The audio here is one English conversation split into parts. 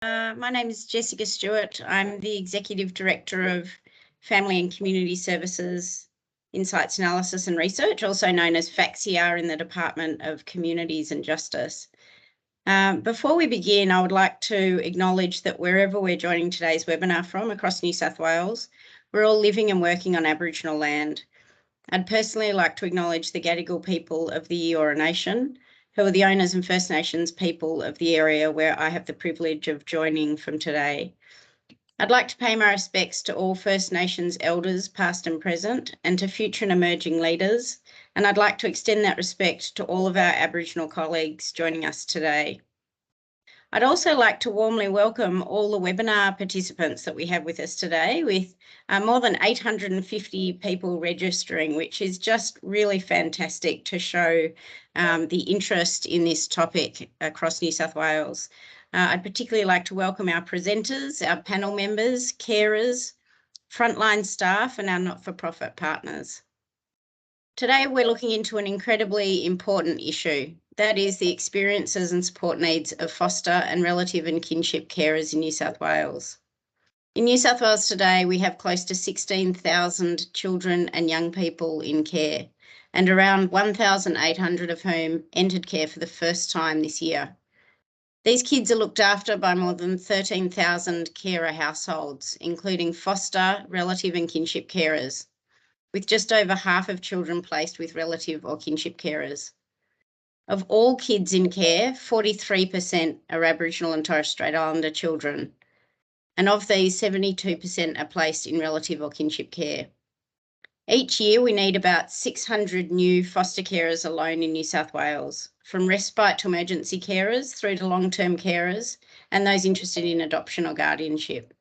My name is Jessica Stewart. I'm the Executive Director of Family and Community Services, Insights Analysis and Research, also known as FACSIAR in the Department of Communities and Justice. Before we begin, I would like to acknowledge that wherever we're joining today's webinar from across New South Wales, we're all living and working on Aboriginal land. I'd personally like to acknowledge the Gadigal people of the Eora Nation, who are the owners and First Nations people of the area where I have the privilege of joining from today. I'd like to pay my respects to all First Nations elders, past and present, and to future and emerging leaders, and I'd like to extend that respect to all of our Aboriginal colleagues joining us today. I'd also like to warmly welcome all the webinar participants that we have with us today, with more than 850 people registering, which is just really fantastic to show the interest in this topic across New South Wales. I'd particularly like to welcome our presenters, our panel members, carers, frontline staff, and our not-for-profit partners. Today, we're looking into an incredibly important issue. That is the experiences and support needs of foster and relative and kinship carers in New South Wales. In New South Wales today, we have close to 16,000 children and young people in care, and around 1,800 of whom entered care for the first time this year. These kids are looked after by more than 13,000 carer households, including foster, relative and kinship carers, with just over half of children placed with relative or kinship carers. Of all kids in care, 43% are Aboriginal and Torres Strait Islander children, and of these, 72% are placed in relative or kinship care. Each year, we need about 600 new foster carers alone in New South Wales, from respite to emergency carers through to long-term carers and those interested in adoption or guardianship.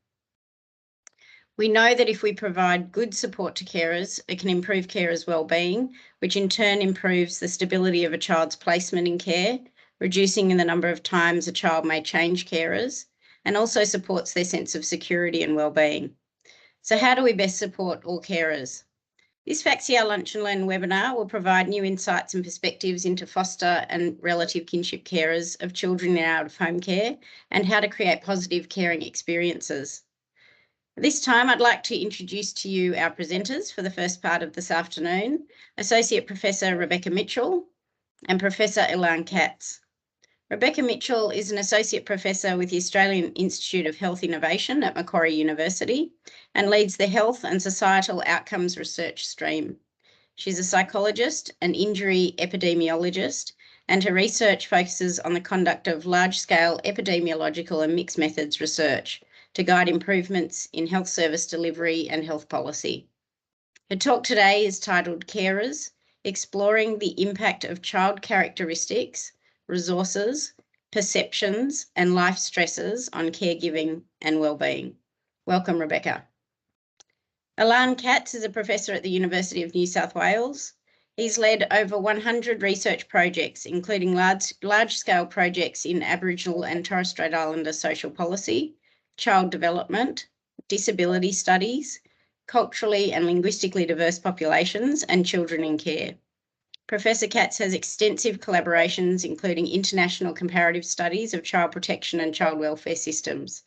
We know that if we provide good support to carers, it can improve carers' wellbeing, which in turn improves the stability of a child's placement in care, reducing the number of times a child may change carers, and also supports their sense of security and wellbeing. So how do we best support all carers? This FACSIAR Lunch and Learn webinar will provide new insights and perspectives into foster and relative kinship carers of children in out-of-home care and how to create positive caring experiences. This time, I'd like to introduce to you our presenters for the first part of this afternoon, Associate Professor Rebecca Mitchell and Professor Ilan Katz. Rebecca Mitchell is an Associate Professor with the Australian Institute of Health Innovation at Macquarie University and leads the Health and Societal Outcomes Research stream. She's a psychologist, an injury epidemiologist, and her research focuses on the conduct of large-scale epidemiological and mixed methods research to guide improvements in health service delivery and health policy. Her talk today is titled Carers, Exploring the Impact of Child Characteristics, Resources, Perceptions and Life Stresses on Caregiving and Wellbeing. Welcome, Rebecca. Ilan Katz is a professor at the University of New South Wales. He's led over 100 research projects, including large-scale projects in Aboriginal and Torres Strait Islander social policy, child development, disability studies, culturally and linguistically diverse populations, and children in care. Professor Katz has extensive collaborations, including international comparative studies of child protection and child welfare systems.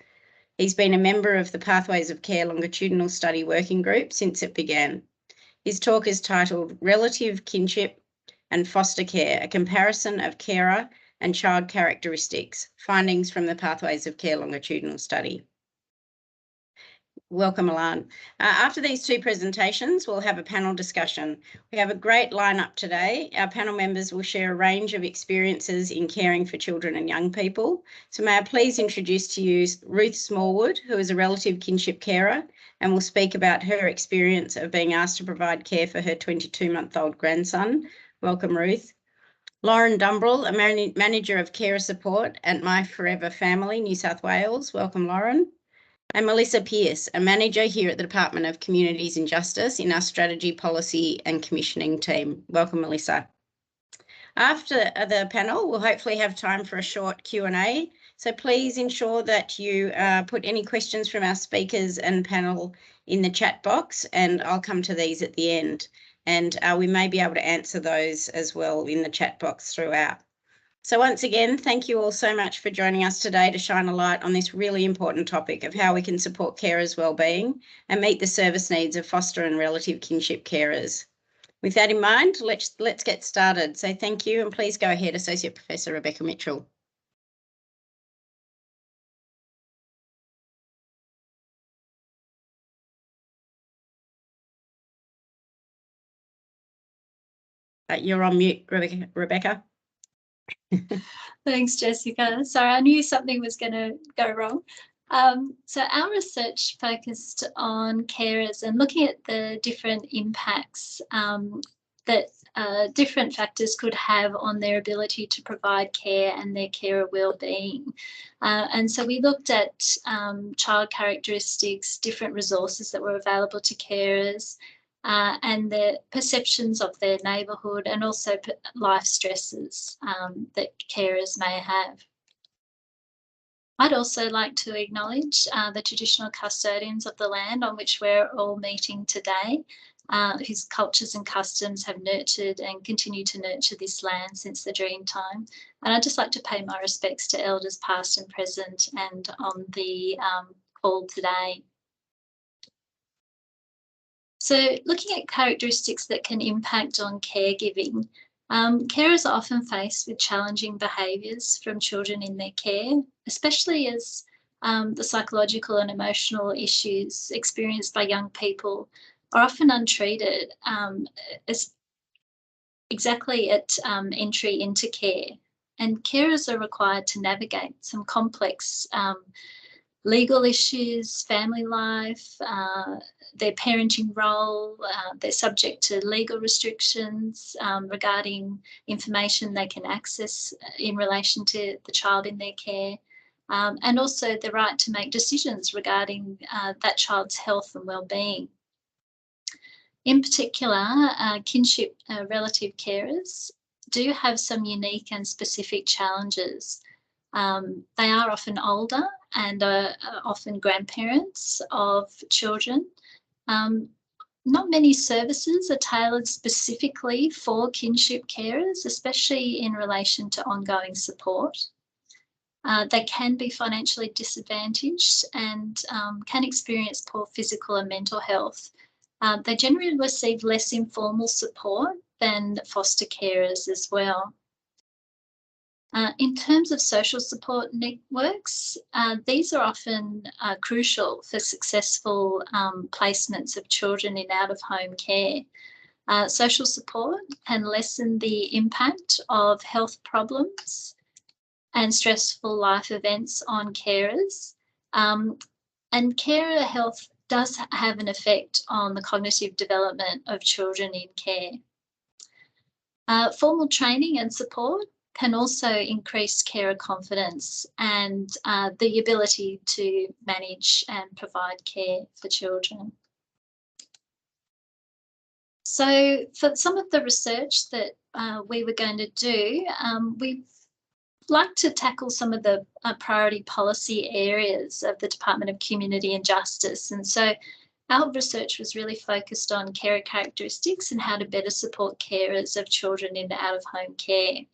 He's been a member of the Pathways of Care Longitudinal Study Working Group since it began. His talk is titled Relative Kinship and Foster Care, a comparison of carer and child characteristics, findings from the Pathways of Care Longitudinal Study. Welcome, Ilan. After these two presentations, we'll have a panel discussion. We have a great lineup today. Our panel members will share a range of experiences in caring for children and young people. So may I please introduce to you Ruth Smallwood, who is a relative kinship carer and will speak about her experience of being asked to provide care for her 22-month-old grandson. Welcome, Ruth. Lauren Dumbrell, a manager of carer support at My Forever Family, New South Wales. Welcome, Lauren. And Melissa Pearce, a manager here at the Department of Communities and Justice in our Strategy, Policy and Commissioning team. Welcome, Melissa. After the panel, we'll hopefully have time for a short Q&A. So please ensure that you put any questions from our speakers and panel in the chat box, and I'll come to these at the end. And we may be able to answer those as well in the chat box throughout. So once again, thank you all so much for joining us today to shine a light on this really important topic of how we can support carers' wellbeing and meet the service needs of foster and relative kinship carers. With that in mind, let's get started. So thank you, and please go ahead, Associate Professor Rebecca Mitchell. You're on mute, Rebecca. Thanks, Jessica. Sorry, I knew something was going to go wrong. So our research focused on carers and looking at the different impacts that different factors could have on their ability to provide care and their carer well-being. And so we looked at child characteristics, different resources that were available to carers, and the perceptions of their neighbourhood, and also life stresses that carers may have. I'd also like to acknowledge the traditional custodians of the land on which we're all meeting today, whose cultures and customs have nurtured and continue to nurture this land since the Dreamtime. And I'd just like to pay my respects to elders past and present and on the call today. So looking at characteristics that can impact on caregiving, carers are often faced with challenging behaviours from children in their care, especially as the psychological and emotional issues experienced by young people are often untreated as exactly at entry into care. And carers are required to navigate some complex legal issues, family life, their parenting role. They're subject to legal restrictions regarding information they can access in relation to the child in their care, and also the right to make decisions regarding that child's health and well-being. In particular, kinship relative carers do have some unique and specific challenges. They are often older and are often grandparents of children. Not many services are tailored specifically for kinship carers, especially in relation to ongoing support. They can be financially disadvantaged and can experience poor physical and mental health. They generally receive less informal support than foster carers as well. In terms of social support networks, these are often crucial for successful placements of children in out-of-home care. Social support can lessen the impact of health problems and stressful life events on carers. And carer health does have an effect on the cognitive development of children in care. Formal training and support can also increase carer confidence and the ability to manage and provide care for children. So for some of the research that we were going to do, we'd like to tackle some of the priority policy areas of the Department of Community and Justice. And so our research was really focused on carer characteristics and how to better support carers of children in out-of-home care.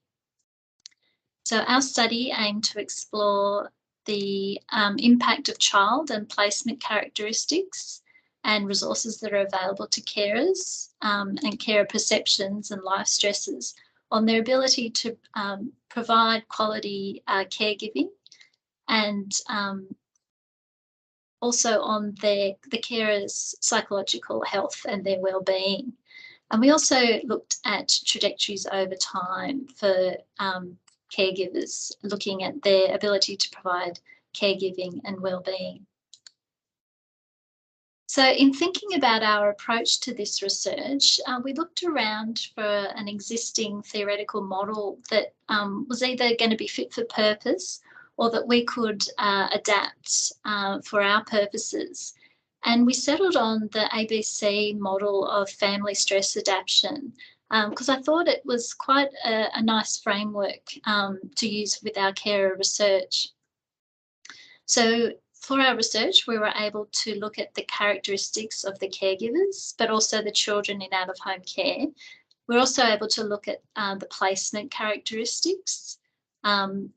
So our study aimed to explore the impact of child and placement characteristics and resources that are available to carers and carer perceptions and life stresses on their ability to provide quality caregiving, and also on the carers' psychological health and their well-being. And we also looked at trajectories over time for caregivers, looking at their ability to provide caregiving and well-being. So in thinking about our approach to this research, we looked around for an existing theoretical model that was either going to be fit for purpose or that we could adapt for our purposes. And we settled on the ABC model of family stress adaptation, because I thought it was quite a nice framework to use with our carer research. So for our research, we were able to look at the characteristics of the caregivers, but also the children in out-of-home care. We're also able to look at the placement characteristics,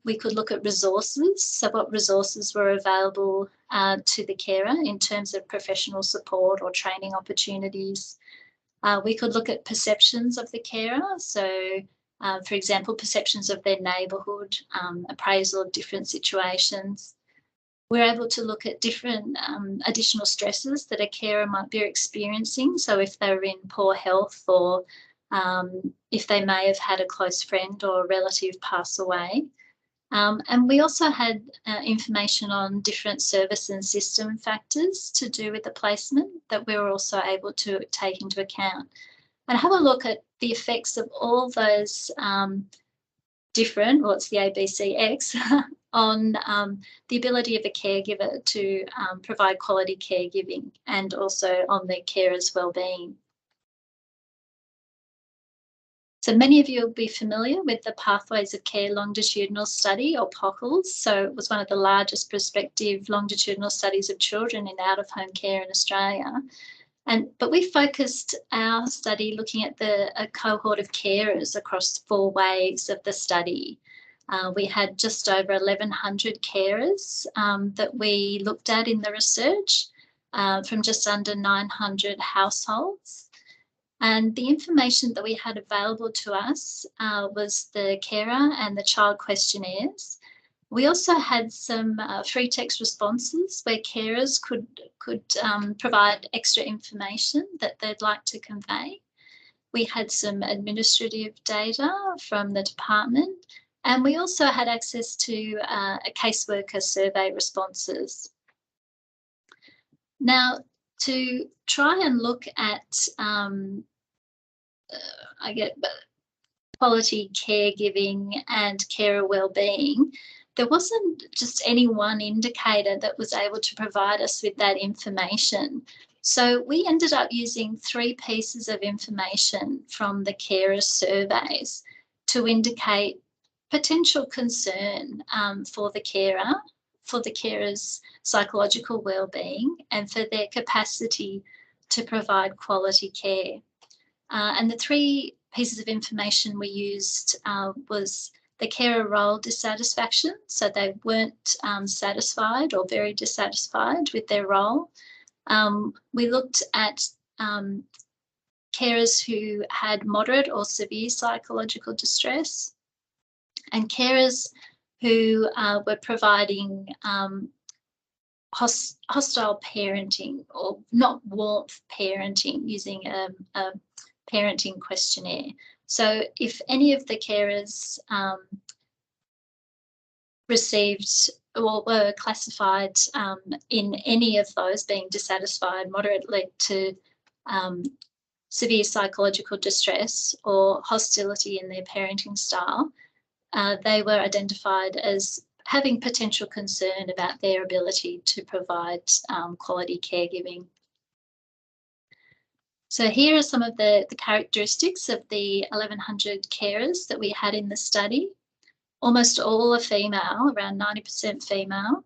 We could look at resources, so what resources were available to the carer in terms of professional support or training opportunities. We could look at perceptions of the carer, so for example, perceptions of their neighbourhood, appraisal of different situations. We're able to look at different additional stresses that a carer might be experiencing. So if they're in poor health, or if they may have had a close friend or relative pass away. And we also had information on different service and system factors to do with the placement that we were also able to take into account. And have a look at the effects of all those different, well, it's the ABCX, on the ability of a caregiver to provide quality caregiving, and also on the carer's wellbeing. So many of you will be familiar with the Pathways of Care longitudinal study, or POCLs. So it was one of the largest prospective longitudinal studies of children in out-of-home care in Australia. But we focused our study looking at a cohort of carers across 4 waves of the study. We had just over 1,100 carers that we looked at in the research from just under 900 households. And the information that we had available to us was the carer and the child questionnaires. We also had some free text responses where carers could provide extra information that they'd like to convey. We had some administrative data from the department, and we also had access to a caseworker survey responses. Now, to try and look at quality caregiving and carer wellbeing, there wasn't just any one indicator that was able to provide us with that information. So we ended up using 3 pieces of information from the carer surveys to indicate potential concern for the carer, for the carer's psychological wellbeing, and for their capacity to provide quality care. And the 3 pieces of information we used was the carer role dissatisfaction, so they weren't satisfied or very dissatisfied with their role. We looked at carers who had moderate or severe psychological distress, and carers who were providing hostile parenting, or not warmth parenting, using a parenting questionnaire. So if any of the carers received or were classified in any of those, being dissatisfied, moderately to severe psychological distress, or hostility in their parenting style, they were identified as having potential concern about their ability to provide quality caregiving. So here are some of the characteristics of the 1,100 carers that we had in the study. Almost all are female, around 90% female.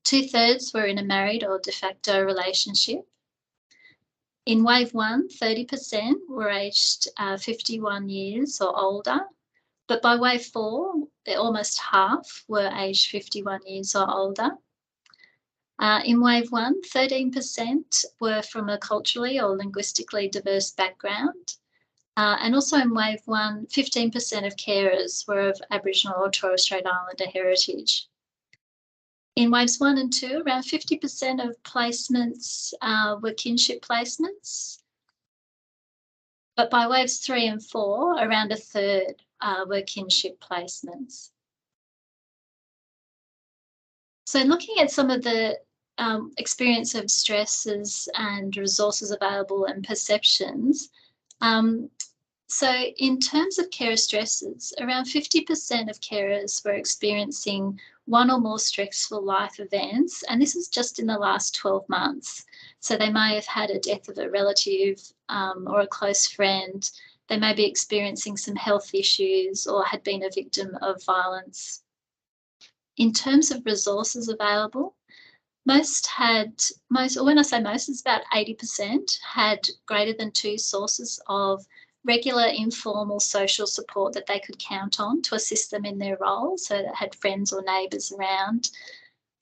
2/3 were in a married or de facto relationship. In wave 1, 30% were aged 51 years or older, but by wave 4, almost half were aged 51 years or older. In wave 1, 13% were from a culturally or linguistically diverse background. And also in wave 1, 15% of carers were of Aboriginal or Torres Strait Islander heritage. In waves 1 and 2, around 50% of placements were kinship placements. But by waves 3 and 4, around 1/3 were kinship placements. So looking at some of the experience of stresses and resources available and perceptions, so in terms of carer stresses, around 50% of carers were experiencing one or more stressful life events, and this is just in the last 12 months. So they may have had a death of a relative or a close friend. They may be experiencing some health issues or had been a victim of violence. In terms of resources available, most, or when I say most, it's about 80%, had greater than 2 sources of regular informal social support that they could count on to assist them in their role, so that had friends or neighbours around.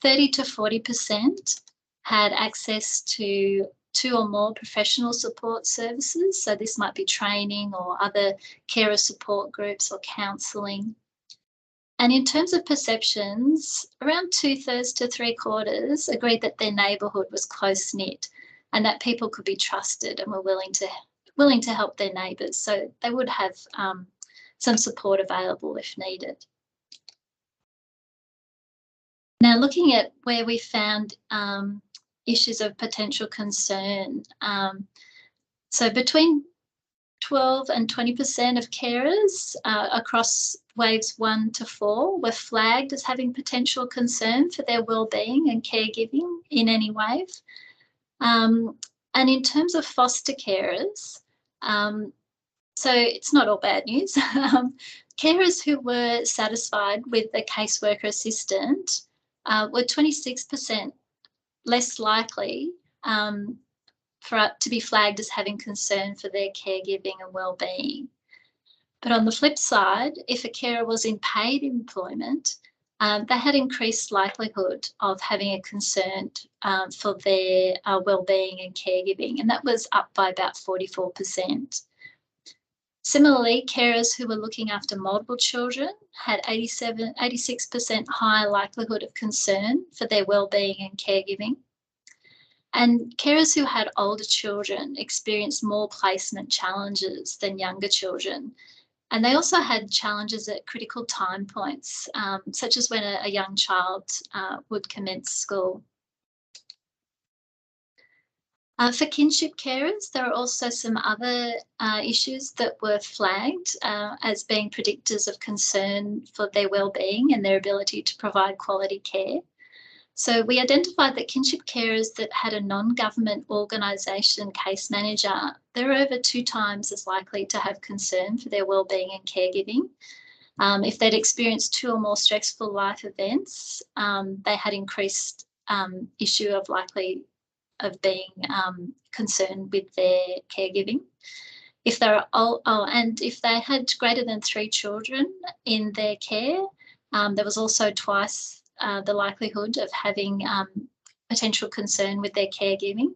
30 to 40% had access to 2 or more professional support services. So this might be training or other carer support groups or counselling. And in terms of perceptions, around 2/3 to 3/4 agreed that their neighbourhood was close-knit and that people could be trusted and were willing to help their neighbours. So they would have some support available if needed. Now, looking at where we found issues of potential concern, so between 12 and 20% of carers across waves 1 to 4 were flagged as having potential concern for their wellbeing and caregiving in any wave. And in terms of foster carers, so it's not all bad news. Carers who were satisfied with the caseworker assistant were 26% less likely to be flagged as having concern for their caregiving and wellbeing. But on the flip side, if a carer was in paid employment, they had increased likelihood of having a concern for their wellbeing and caregiving, and that was up by about 44%. Similarly, carers who were looking after multiple children had 86% higher likelihood of concern for their wellbeing and caregiving. And carers who had older children experienced more placement challenges than younger children. And they also had challenges at critical time points, such as when a young child would commence school. For kinship carers, there are also some other issues that were flagged as being predictors of concern for their wellbeing and their ability to provide quality care. So we identified that kinship carers that had a non-government organisation case manager, they're over 2 times as likely to have concern for their wellbeing and caregiving. If they'd experienced 2 or more stressful life events, they had increased issue of likely of being concerned with their caregiving. If they're and if they had greater than 3 children in their care, there was also twice the likelihood of having potential concern with their caregiving.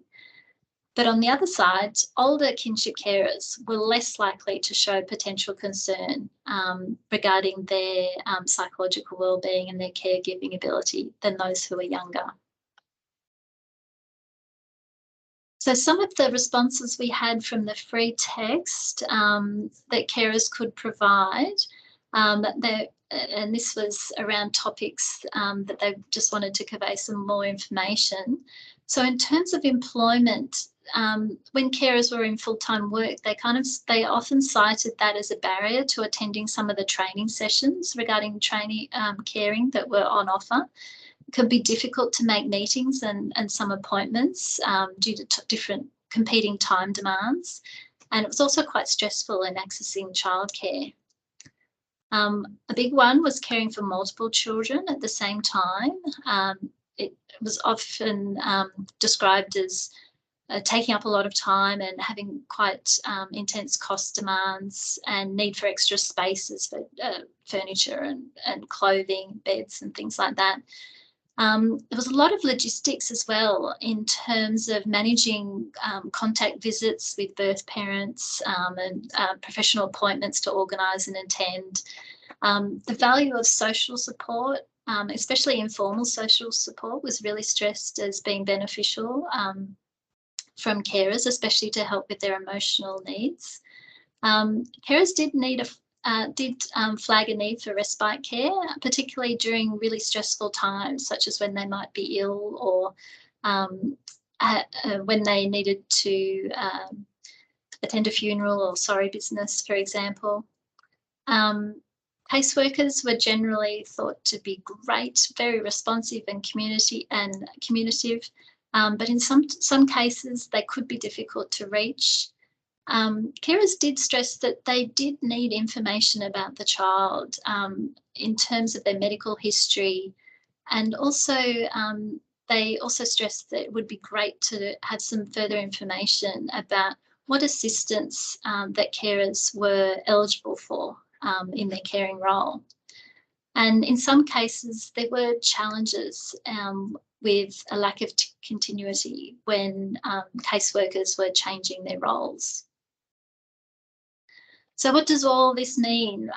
But on the other side, older kinship carers were less likely to show potential concern regarding their psychological wellbeing and their caregiving ability than those who are younger. So some of the responses we had from the free text that carers could provide, and this was around topics that they just wanted to convey some more information. So in terms of employment, when carers were in full-time work, they often cited that as a barrier to attending some of the training sessions regarding caring that were on offer. It could be difficult to make meetings and some appointments due to different competing time demands. And it was also quite stressful in accessing childcare. A big one was caring for multiple children at the same time. It was often described as taking up a lot of time and having quite intense cost demands and need for extra spaces for furniture and clothing, beds and things like that. There was a lot of logistics as well in terms of managing contact visits with birth parents and professional appointments to organise and attend. The value of social support, especially informal social support, was really stressed as being beneficial from carers, especially to help with their emotional needs. Carers did flag a need for respite care, particularly during really stressful times, such as when they might be ill or when they needed to attend a funeral or sorry business, for example. Caseworkers were generally thought to be great, very responsive and communicative, but in some cases they could be difficult to reach. Carers did stress that they did need information about the child in terms of their medical history, and also they also stressed that it would be great to have some further information about what assistance that carers were eligible for in their caring role. And in some cases, there were challenges with a lack of continuity when caseworkers were changing their roles. So what does all this mean?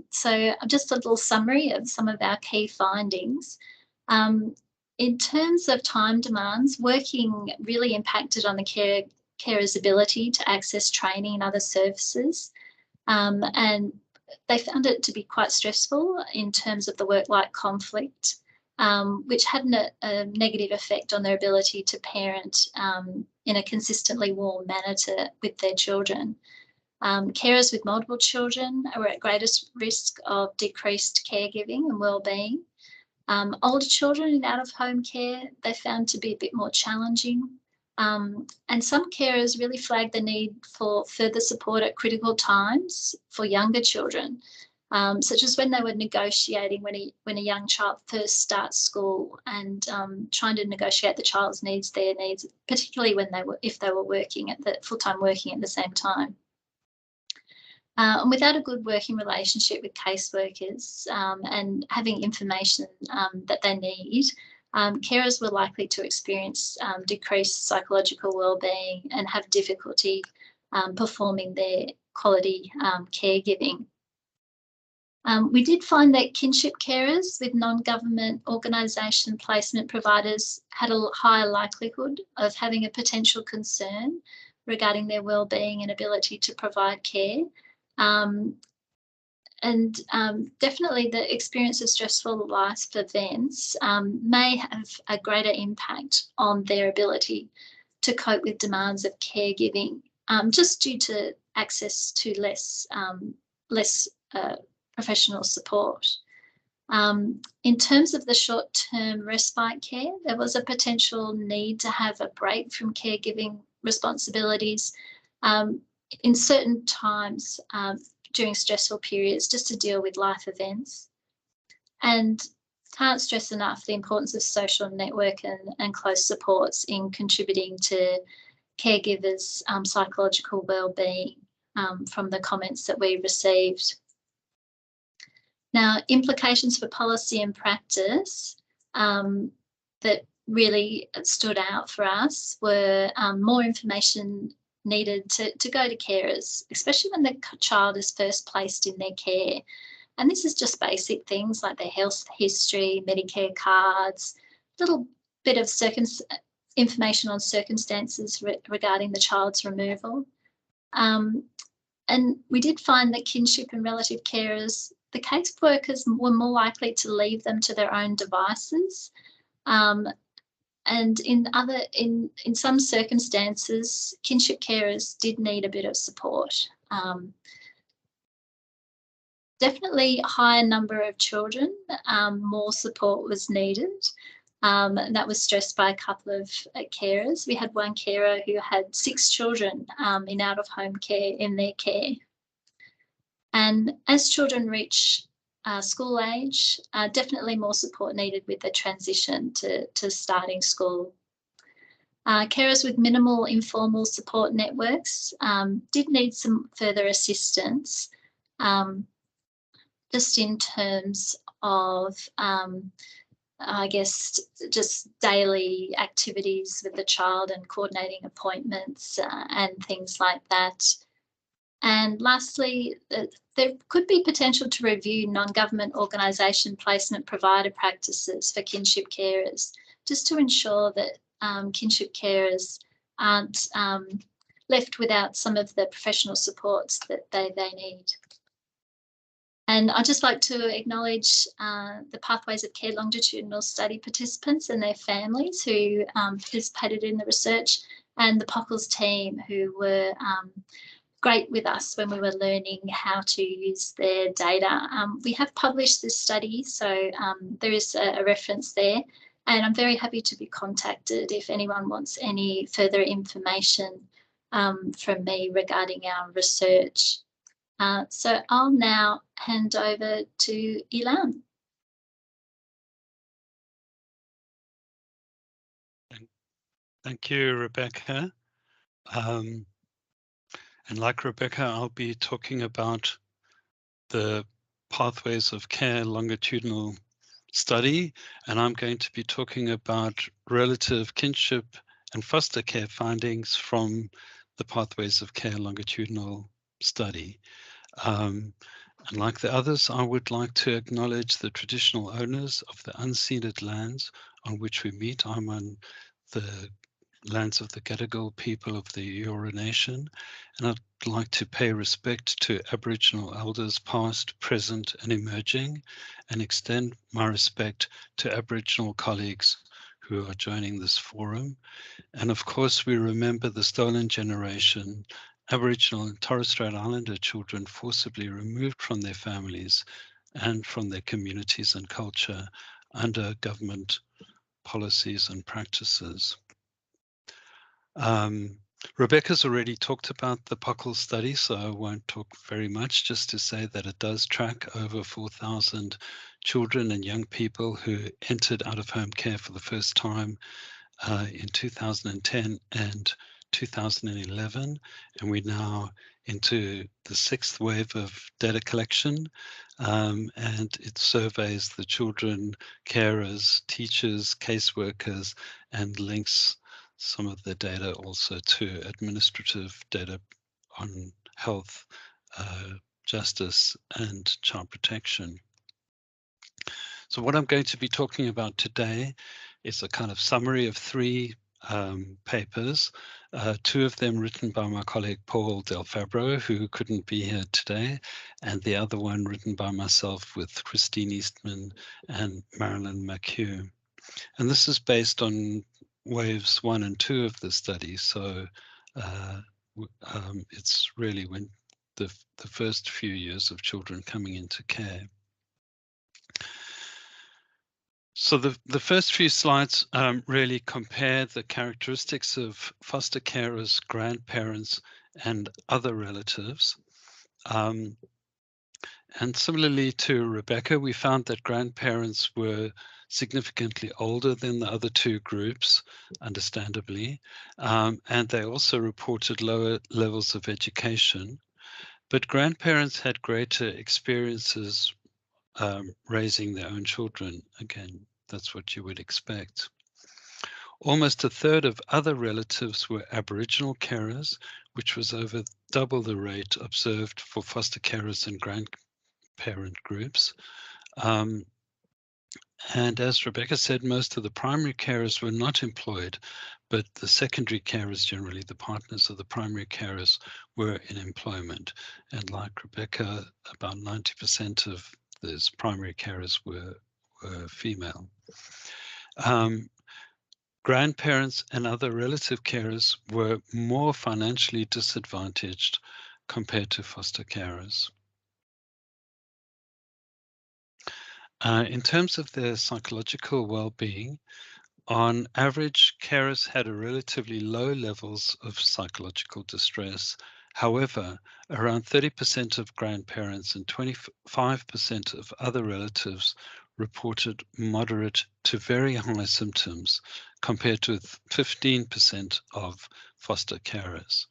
So just a little summary of some of our key findings. In terms of time demands, working really impacted on the carer's ability to access training and other services. And they found it to be quite stressful in terms of the work-life conflict, which had a negative effect on their ability to parent in a consistently warm manner with their children. Carers with multiple children are at greatest risk of decreased caregiving and wellbeing. Older children in out-of-home care, they found to be a bit more challenging. And some carers really flagged the need for further support at critical times for younger children, such as when they were negotiating when a young child first starts school and trying to negotiate the child's needs, their needs, particularly if they were working full-time working at the same time. And without a good working relationship with caseworkers and having information that they need, carers were likely to experience decreased psychological wellbeing and have difficulty performing their quality caregiving. We did find that kinship carers with non-government organisation placement providers had a higher likelihood of having a potential concern regarding their wellbeing and ability to provide care. Definitely the experience of stressful life events may have a greater impact on their ability to cope with demands of caregiving, just due to access to less professional support. In terms of the short-term respite care, there was a potential need to have a break from caregiving responsibilities in certain times during stressful periods, just to deal with life events. And can't stress enough the importance of social network and close supports in contributing to caregivers' psychological wellbeing from the comments that we received. Now, implications for policy and practice that really stood out for us were more information needed to go to carers, especially when the child is first placed in their care. And this is just basic things like their health history, Medicare cards, a little bit of information on circumstances regarding the child's removal. And we did find that kinship and relative carers, the caseworkers were more likely to leave them to their own devices. And in some circumstances, kinship carers did need a bit of support. Definitely a higher number of children, more support was needed. And that was stressed by a couple of carers. We had one carer who had 6 children in out-of-home care in their care. And as children reach school age, definitely more support needed with the transition to starting school. Carers with minimal informal support networks did need some further assistance, just in terms of, I guess, just daily activities with the child and coordinating appointments and things like that. And lastly, there could be potential to review non-government organisation placement provider practices for kinship carers, just to ensure that kinship carers aren't left without some of the professional supports that they need. And I'd just like to acknowledge the Pathways of Care longitudinal study participants and their families who participated in the research, and the POCLS team who were great with us when we were learning how to use their data. We have published this study, so there is a reference there, and I'm very happy to be contacted if anyone wants any further information from me regarding our research. So I'll now hand over to Ilan. Thank you, Rebecca. And like Rebecca, I'll be talking about the Pathways of Care longitudinal study, and I'm going to be talking about relative kinship and foster care findings from the Pathways of Care longitudinal study. And like the others, I would like to acknowledge the traditional owners of the unceded lands on which we meet. I'm on the lands of the Gadigal people of the Eora Nation, and I'd like to pay respect to Aboriginal elders past, present and emerging, and extend my respect to Aboriginal colleagues who are joining this forum. And of course, we remember the stolen generation, Aboriginal and Torres Strait Islander children forcibly removed from their families and from their communities and culture under government policies and practices. Rebecca's already talked about the POCL study, so I won't talk very much, just to say that it does track over 4,000 children and young people who entered out-of-home care for the first time in 2010 and 2011, and we're now into the 6th wave of data collection, and it surveys the children, carers, teachers, caseworkers, and links some of the data also to administrative data on health, justice, and child protection. So what I'm going to be talking about today is a kind of summary of 3 papers, 2 of them written by my colleague Paul Del Fabro, who couldn't be here today, and the other one written by myself with Christine Eastman and Marilyn McHugh. And this is based on waves 1 and 2 of the study, so it's really when the first few years of children coming into care. So the first few slides really compare the characteristics of foster carers, grandparents, and other relatives. And similarly to Rebecca, we found that grandparents were significantly older than the other 2 groups, understandably, and they also reported lower levels of education. But grandparents had greater experiences raising their own children. Again, that's what you would expect. Almost a third of other relatives were Aboriginal carers, which was over double the rate observed for foster carers and grandparent groups. And as Rebecca said, most of the primary carers were not employed, but the secondary carers, generally the partners of the primary carers, were in employment. And like Rebecca, about 90% of those primary carers were female. Grandparents and other relative carers were more financially disadvantaged compared to foster carers. In terms of their psychological well-being, on average, carers had a relatively low levels of psychological distress. However, around 30% of grandparents and 25% of other relatives reported moderate to very high symptoms, compared to 15% of foster carers.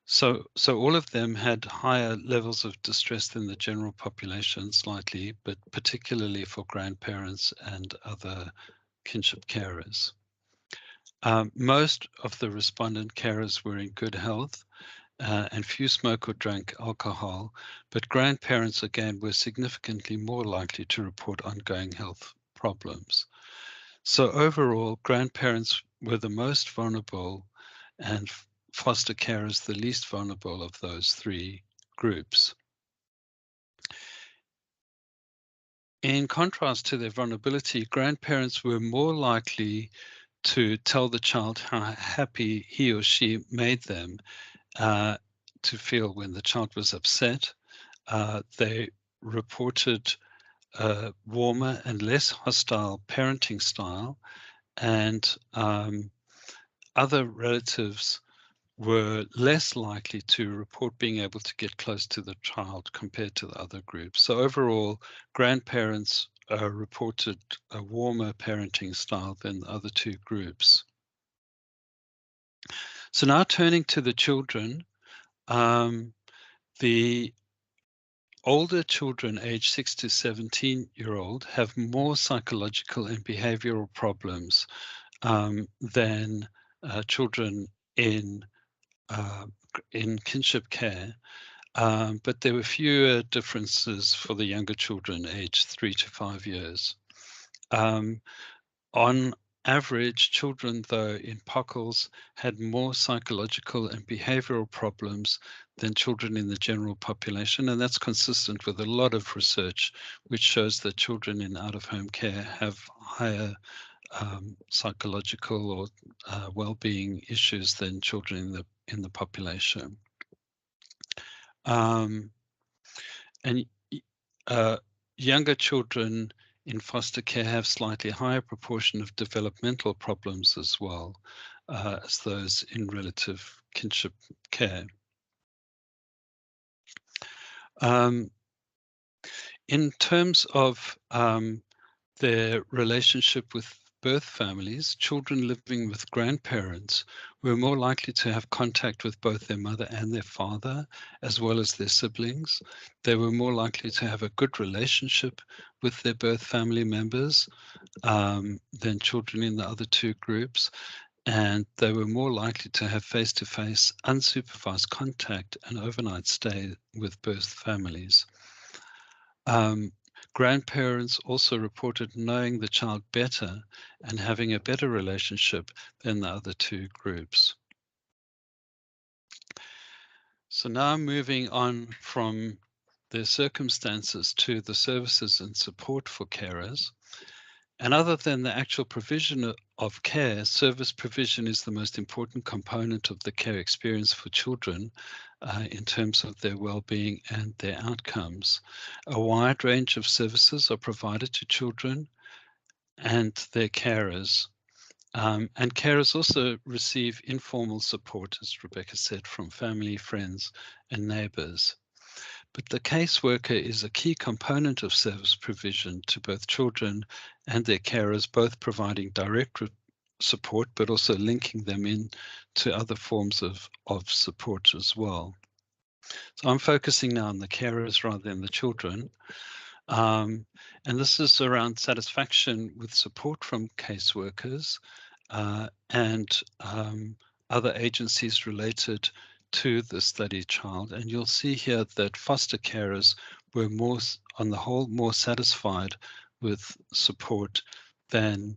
So all of them had higher levels of distress than the general population slightly, but particularly for grandparents and other kinship carers. Most of the respondent carers were in good health, and few smoked or drank alcohol, but grandparents again were significantly more likely to report ongoing health problems. So overall, grandparents were the most vulnerable and foster carers the least vulnerable of those 3 groups. In contrast to their vulnerability, grandparents were more likely to tell the child how happy he or she made them to feel when the child was upset. They reported a warmer and less hostile parenting style, and other relatives were less likely to report being able to get close to the child compared to the other groups. So overall, grandparents reported a warmer parenting style than the other 2 groups. So now turning to the children, The older children aged 6 to 17-year-old have more psychological and behavioral problems than children in kinship care. But there were fewer differences for the younger children aged 3 to 5 years. On average, children, though, in POCLs had more psychological and behavioral problems than children in the general population, and that's consistent with a lot of research which shows that children in out-of-home care have higher psychological or well-being issues than children in the population. And younger children in foster care have slightly higher proportion of developmental problems as well as those in relative kinship care. In terms of their relationship with birth families, children living with grandparents were more likely to have contact with both their mother and their father, as well as their siblings. They were more likely to have a good relationship with their birth family members than children in the other two groups. And they were more likely to have face-to-face unsupervised contact and overnight stay with birth families. Grandparents also reported knowing the child better and having a better relationship than the other two groups. So now moving on from their circumstances to the services and support for carers. And other than the actual provision of care, service provision is the most important component of the care experience for children in terms of their well-being and their outcomes. A wide range of services are provided to children and their carers. And carers also receive informal support, as Rebecca said, from family, friends, and neighbours. But the caseworker is a key component of service provision to both children and their carers, both providing direct support, but also linking them in to other forms of support as well. So I'm focusing now on the carers rather than the children. And this is around satisfaction with support from caseworkers and other agencies related to the studied child. And you'll see here that foster carers were more, on the whole, more satisfied with support than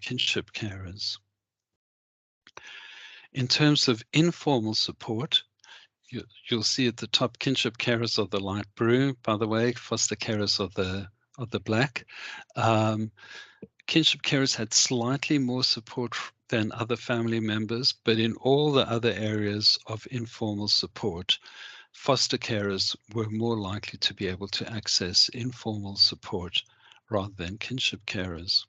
kinship carers. In terms of informal support, you'll see at the top, kinship carers are the light blue, by the way, foster carers are the black. Kinship carers had slightly more support than other family members, but in all the other areas of informal support, foster carers were more likely to be able to access informal support rather than kinship carers.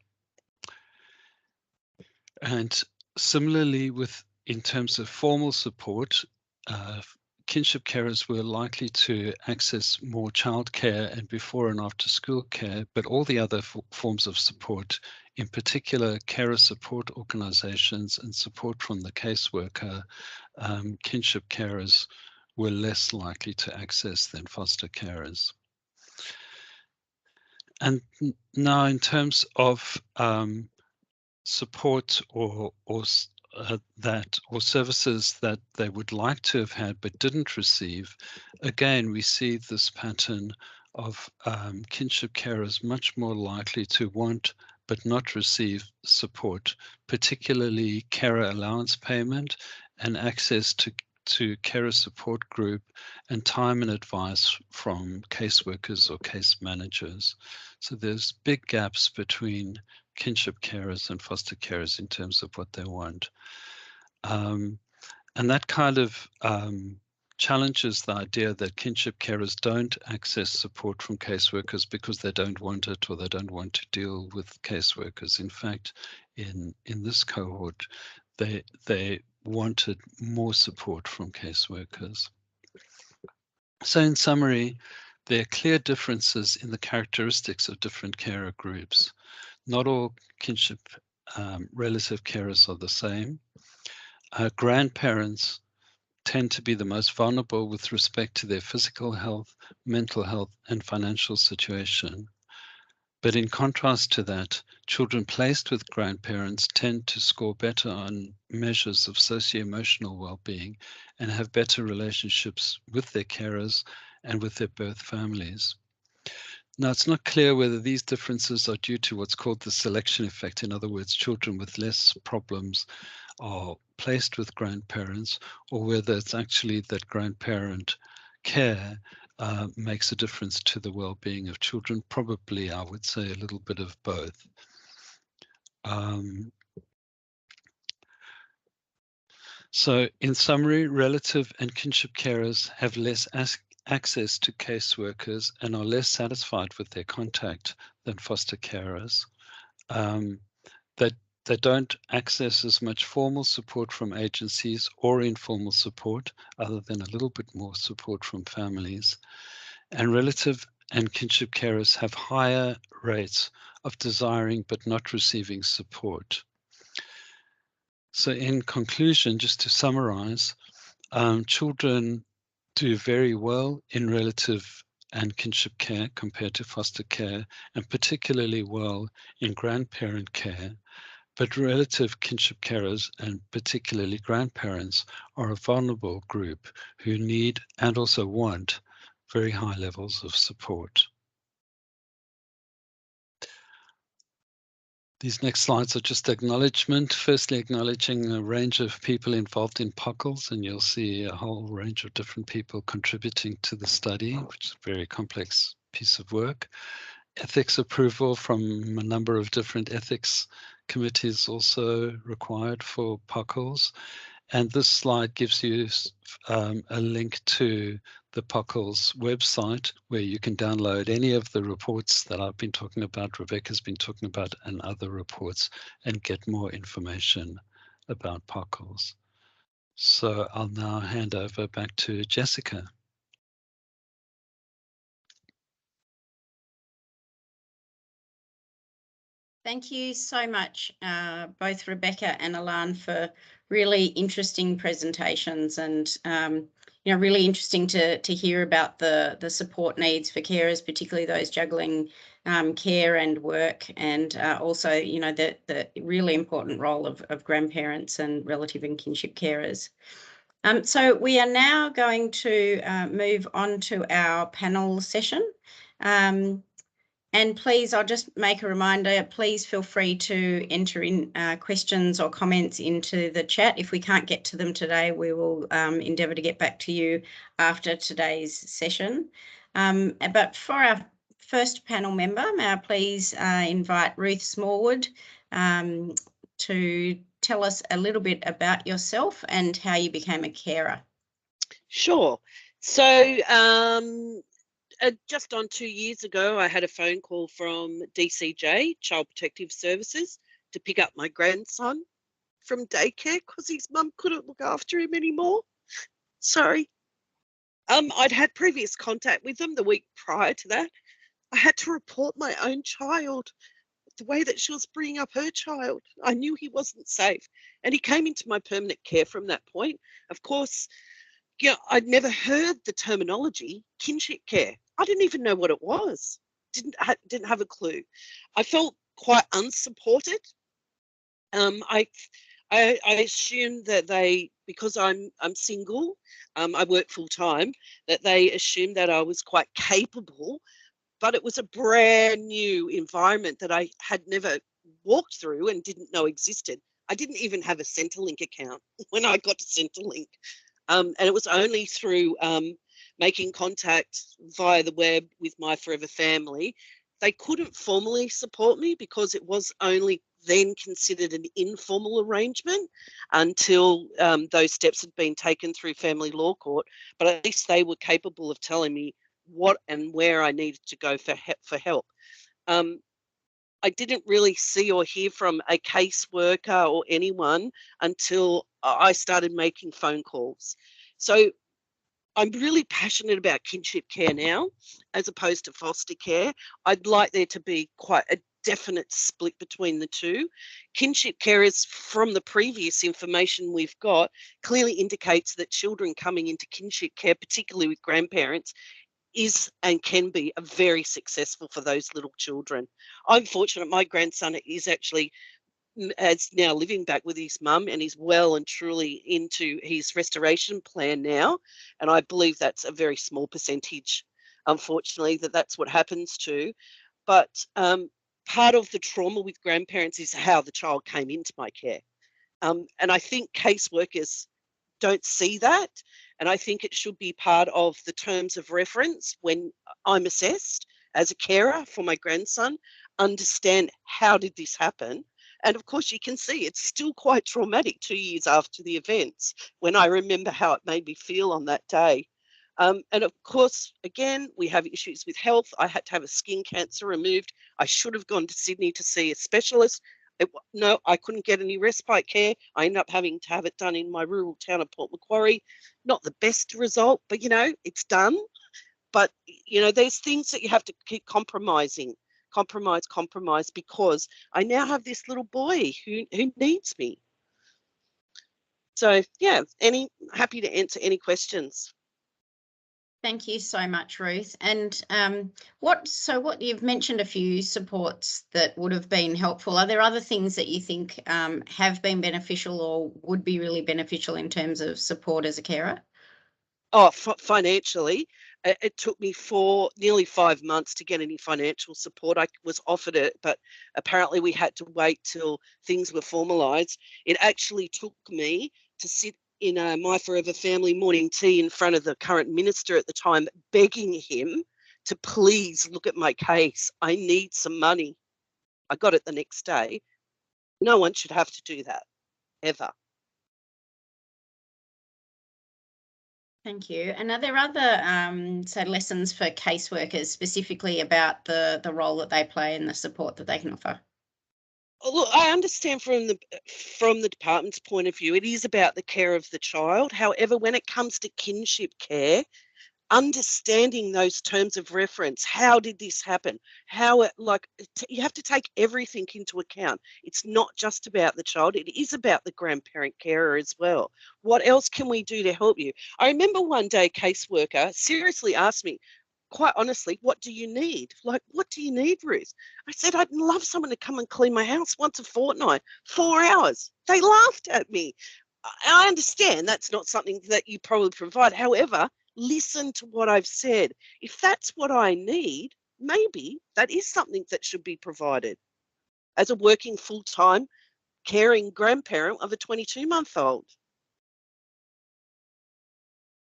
And similarly, in terms of formal support, kinship carers were likely to access more childcare and before and after school care, but all the other forms of support, in particular carer support organizations and support from the caseworker, kinship carers were less likely to access than foster carers. And now in terms of support or services that they would like to have had but didn't receive, again, we see this pattern of kinship carers much more likely to want but not receive support, particularly carer allowance payment and access to carer support group and time and advice from caseworkers or case managers. So there's big gaps between kinship carers and foster carers in terms of what they want. And that kind of challenges the idea that kinship carers don't access support from caseworkers because they don't want it or they don't want to deal with caseworkers. In fact, in this cohort, they wanted more support from caseworkers. So in summary, there are clear differences in the characteristics of different carer groups. Not all kinship relative carers are the same. Grandparents tend to be the most vulnerable with respect to their physical health, mental health, and financial situation. But in contrast to that, children placed with grandparents tend to score better on measures of socio-emotional well-being and have better relationships with their carers and with their birth families. Now, it's not clear whether these differences are due to what's called the selection effect. In other words, children with less problems are placed with grandparents, or whether it's actually that grandparent care makes a difference to the well-being of children. Probably, I would say, a little bit of both. So in summary, relative and kinship carers have less access to caseworkers and are less satisfied with their contact than foster carers. They don't access as much formal support from agencies or informal support, other than a little bit more support from families. And relative and kinship carers have higher rates of desiring but not receiving support. So in conclusion, just to summarize, children do very well in relative and kinship care compared to foster care, and particularly well in grandparent care. But relative kinship carers, and particularly grandparents, are a vulnerable group who need and also want very high levels of support. These next slides are just acknowledgement. Firstly, acknowledging a range of people involved in POCLs, and you'll see a whole range of different people contributing to the study, which is a very complex piece of work. Ethics approval from a number of different ethics committees also required for POCLs. And this slide gives you a link to the POCL's website, where you can download any of the reports that I've been talking about, Rebecca's been talking about, and other reports, and get more information about POCLs. So I'll now hand over back to Jessica. Thank you so much, both Rebecca and Alan, for really interesting presentations, and really interesting to hear about the support needs for carers, particularly those juggling care and work, and also the really important role of grandparents and relative and kinship carers. So we are now going to move on to our panel session. And please, I'll just make a reminder, please feel free to enter in questions or comments into the chat. If we can't get to them today, we will endeavour to get back to you after today's session. But for our first panel member, may I please invite Ruth Smallwood to tell us a little bit about yourself and how you became a carer. Sure. So just on 2 years ago, I had a phone call from DCJ, Child Protective Services, to pick up my grandson from daycare because his mum couldn't look after him anymore. Sorry. I'd had previous contact with them the week prior to that. I had to report my own child, the way that she was bringing up her child. I knew he wasn't safe, and he came into my permanent care from that point. Of course, I'd never heard the terminology kinship care. I didn't even know what it was. Didn't have a clue. I felt quite unsupported. I assumed that they, because I'm single, I work full time, that they assumed that I was quite capable, but it was a brand new environment that I had never walked through and didn't know existed. I didn't even have a Centrelink account when I got to Centrelink. And it was only through making contact via the web with my forever family. They couldn't formally support me because it was only then considered an informal arrangement until those steps had been taken through family law court. But at least they were capable of telling me what and where I needed to go for help. I didn't really see or hear from a caseworker or anyone until I started making phone calls. So I'm really passionate about kinship care now, as opposed to foster care. I'd like there to be quite a definite split between the two. Kinship carers, from the previous information we've got, clearly indicates that children coming into kinship care, particularly with grandparents, is and can be very successful for those little children. I'm fortunate my grandson is actually now living back with his mum, and he's well and truly into his restoration plan now. And I believe that's a very small percentage, unfortunately, that's what happens to. But part of the trauma with grandparents is how the child came into my care. And I think caseworkers don't see that. And I think it should be part of the terms of reference when I'm assessed as a carer for my grandson, understand how did this happen. And of course, you can see it's still quite traumatic 2 years after the events when I remember how it made me feel on that day. And of course, again, we have issues with health. I had to have a skin cancer removed. I should have gone to Sydney to see a specialist. No, I couldn't get any respite care. I ended up having to have it done in my rural town of Port Macquarie. Not the best result, but, it's done. But, there's things that you have to keep compromise, because I now have this little boy who needs me. So, yeah, happy to answer any questions. Thank you so much, Ruth. And what you've mentioned a few supports that would have been helpful. Are there other things that you think have been beneficial or would be really beneficial in terms of support as a carer? Oh, financially, it took me nearly 5 months to get any financial support. I was offered it, but apparently we had to wait till things were formalised. It actually took me to sit in a My Forever Family morning tea in front of the current minister at the time, begging him to please look at my case. I need some money. I got it the next day. No one should have to do that, ever. Thank you. And are there other lessons for caseworkers specifically about the role that they play and the support that they can offer? Look, I understand from the department's point of view, it is about the care of the child. However, when it comes to kinship care, understanding those terms of reference, how did this happen? You have to take everything into account. It's not just about the child, it is about the grandparent carer as well. What else can we do to help you? I remember one day a caseworker seriously asked me, quite honestly, what do you need? What do you need, Ruth? I said, I'd love someone to come and clean my house once a fortnight, 4 hours. They laughed at me. I understand that's not something that you probably provide. However, listen to what I've said. If that's what I need, maybe that is something that should be provided. As a working full-time caring grandparent of a 22-month-old.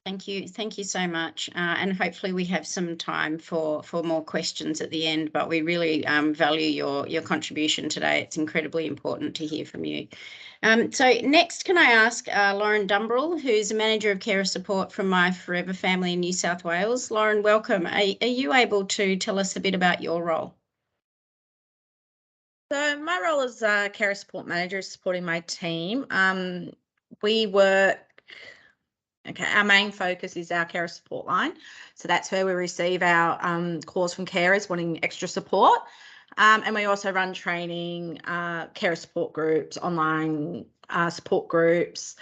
Thank you. Thank you so much. And hopefully we have some time for more questions at the end, but we really value your contribution today. It's incredibly important to hear from you. So next, can I ask Lauren Dumbrell, who's a Manager of Carer Support from My Forever Family in New South Wales. Lauren, welcome. Are you able to tell us a bit about your role? So my role as a Carer Support Manager is supporting my team. We work... Okay, our main focus is our carer support line. So that's where we receive our calls from carers wanting extra support. And we also run training, carer support groups, online support groups.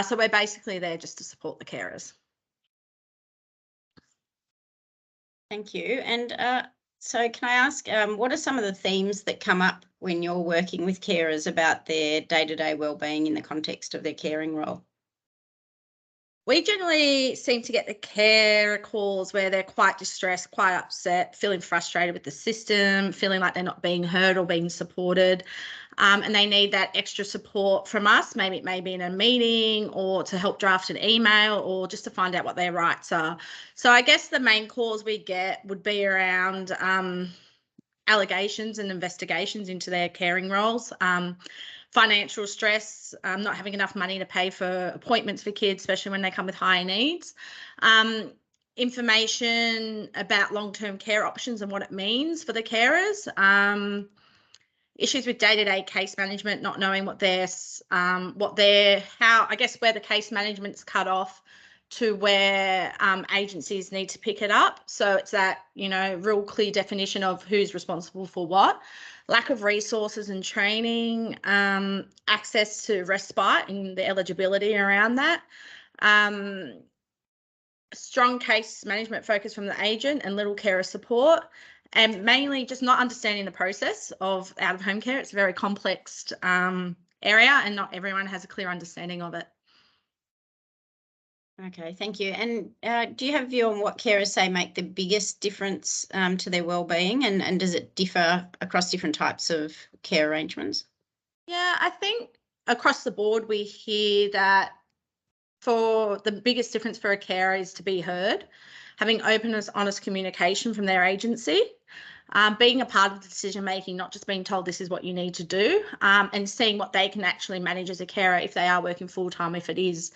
So we're basically there just to support the carers. Thank you. And so can I ask, what are some of the themes that come up when you're working with carers about their day-to-day wellbeing in the context of their caring role? We generally seem to get the carer calls where they're quite distressed, quite upset, feeling frustrated with the system, feeling like they're not being heard or being supported, and they need that extra support from us. Maybe it may be in a meeting or to help draft an email or just to find out what their rights are. So I guess the main calls we get would be around allegations and investigations into their caring roles. Financial stress, not having enough money to pay for appointments for kids, especially when they come with higher needs. Information about long-term care options and what it means for the carers. Issues with day-to-day case management, not knowing where the case management's cut off to where agencies need to pick it up. So it's that, real clear definition of who's responsible for what. lack of resources and training, access to respite and the eligibility around that, strong case management focus from the agent and little carer support, and mainly just not understanding the process of out-of-home care. It's a very complex area and not everyone has a clear understanding of it. Okay, thank you. And do you have a view on what carers say make the biggest difference to their wellbeing, and does it differ across different types of care arrangements? Yeah, I think across the board we hear that for the biggest difference for a carer is to be heard, having openness, honest communication from their agency, being a part of the decision making, not just being told this is what you need to do, and seeing what they can actually manage as a carer if they are working full time. If it is,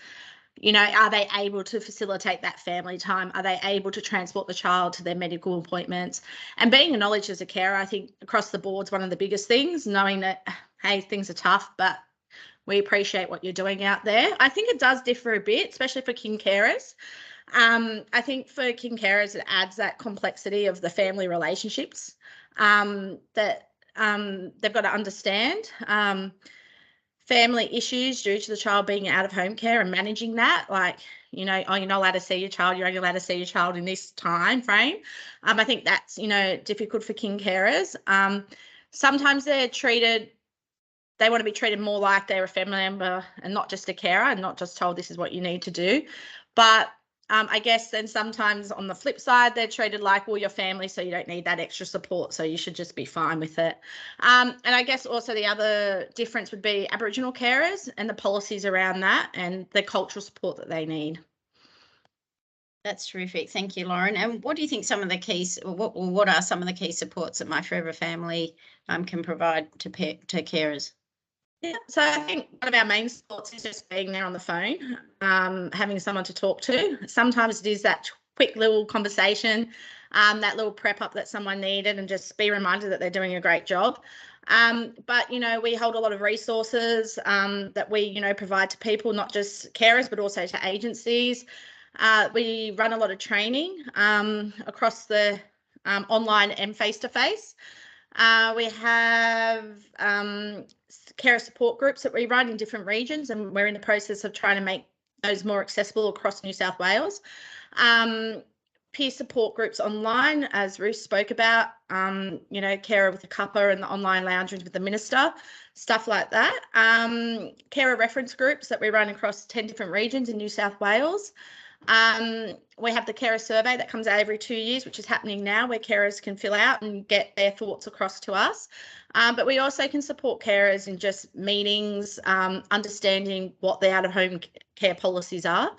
you know, are they able to facilitate that family time? Are they able to transport the child to their medical appointments? And being acknowledged as a carer, I think across the board is one of the biggest things, knowing that, hey, things are tough, but we appreciate what you're doing out there. I think it does differ a bit, especially for kin carers. I think for kin carers, it adds that complexity of the family relationships that they've got to understand. Family issues due to the child being out of home care and managing that, like, you know, oh, you're not allowed to see your child, you're only allowed to see your child in this time frame. I think that's, you know, difficult for kin carers. Sometimes they're treated, they want to be treated more like they're a family member and not just a carer, and not just told this is what you need to do. But I guess then sometimes on the flip side, they're treated like, well, your family, so you don't need that extra support, so you should just be fine with it. And I guess also the other difference would be Aboriginal carers and the policies around that and the cultural support that they need. That's terrific. Thank you, Lauren. And what do you think some of the keys, or what are some of the key supports that My Forever Family can provide to carers? Yeah, so I think one of our main supports is just being there on the phone, having someone to talk to. Sometimes it is that quick little conversation, that little prep up that someone needed, and just be reminded that they're doing a great job. But, you know, we hold a lot of resources that we, you know, provide to people, not just carers, but also to agencies. We run a lot of training across the online and face-to-face. We have carer support groups that we run in different regions, and we're in the process of trying to make those more accessible across New South Wales. Peer support groups online, as Ruth spoke about, you know, Carer with a Cuppa and the online lounge rooms with the minister, stuff like that. Carer reference groups that we run across 10 different regions in New South Wales. We have the carer survey that comes out every 2 years, which is happening now, where carers can fill out and get their thoughts across to us. But we also can support carers in just meetings, understanding what the out-of-home care policies are.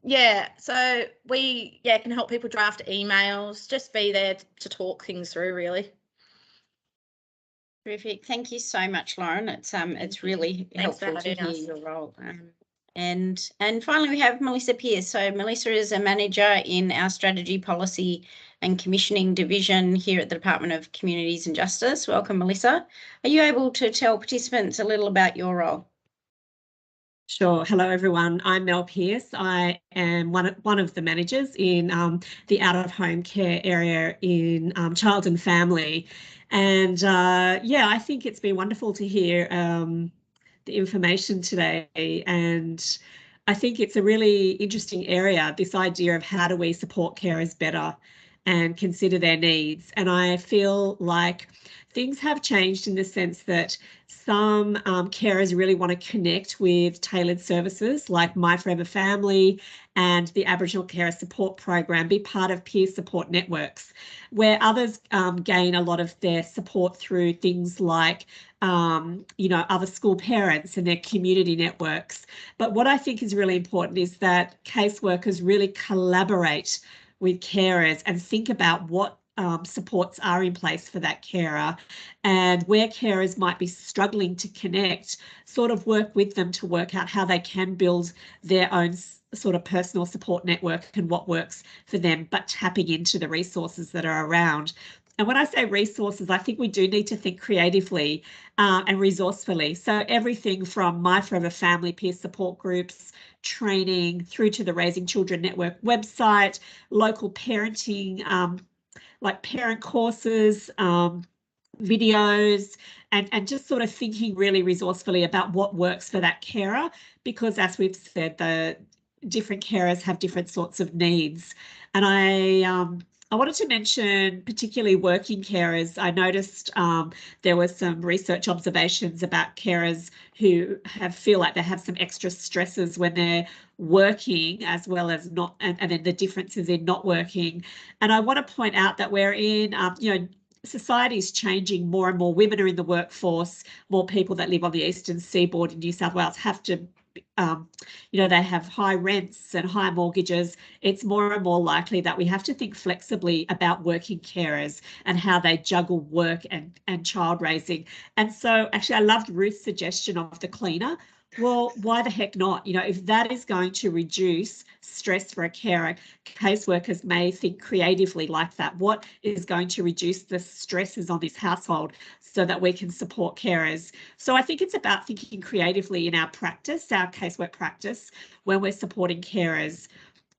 Yeah, so we can help people draft emails, just be there to talk things through, really. Terrific. Thank you so much, Lauren. It's really helpful to hear your role. And finally, we have Melissa Pearce. So Melissa is a manager in our Strategy, Policy and Commissioning Division here at the Department of Communities and Justice. Welcome, Melissa. Are you able to tell participants a little about your role? Sure. Hello, everyone. I'm Mel Pearce. I am one of the managers in the out-of-home care area in child and family. And yeah, I think it's been wonderful to hear the information today. And I think it's a really interesting area, this idea of how do we support carers better and consider their needs. And I feel like things have changed in the sense that some carers really want to connect with tailored services like My Forever Family and the Aboriginal Carer Support Program, be part of peer support networks, where others gain a lot of their support through things like you know, other school parents and their community networks. But what I think is really important is that caseworkers really collaborate with carers and think about what supports are in place for that carer, and where carers might be struggling to connect, sort of work with them to work out how they can build their own sort of personal support network and what works for them, but tapping into the resources that are around. And when I say resources, I think we do need to think creatively and resourcefully. So everything from My Forever Family peer support groups, training, through to the Raising Children Network website, local parenting like parent courses, videos, and just sort of thinking really resourcefully about what works for that carer, because as we've said, the different carers have different sorts of needs. And I wanted to mention particularly working carers. I noticed there were some research observations about carers who feel like they have some extra stresses when they're working as well as not, and then the differences in not working. And I want to point out that we're in, society is changing. More and more women are in the workforce. More people that live on the eastern seaboard in New South Wales have to, they have high rents and high mortgages. It's more and more likely that we have to think flexibly about working carers and how they juggle work and child raising. And so actually I loved Ruth's suggestion of the cleaner. Well, why the heck not? If that is going to reduce stress for a carer, caseworkers may think creatively like that. What is going to reduce the stresses on this household so that we can support carers? So I think it's about thinking creatively in our practice, our casework practice, when we're supporting carers.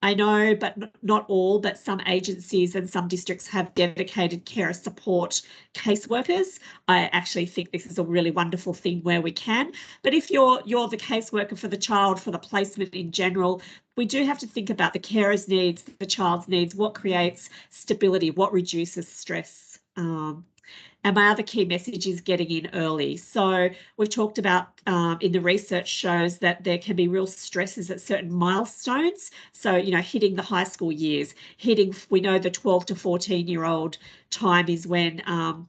I know, but not all, but some agencies and some districts have dedicated carer support caseworkers. I actually think this is a really wonderful thing where we can. But if you're the caseworker for the child, for the placement in general, we do have to think about the carer's needs, the child's needs, what creates stability, what reduces stress. And my other key message is getting in early. So we've talked about in the research shows that there can be real stresses at certain milestones. So, hitting the high school years, we know the 12 to 14-year-old time is when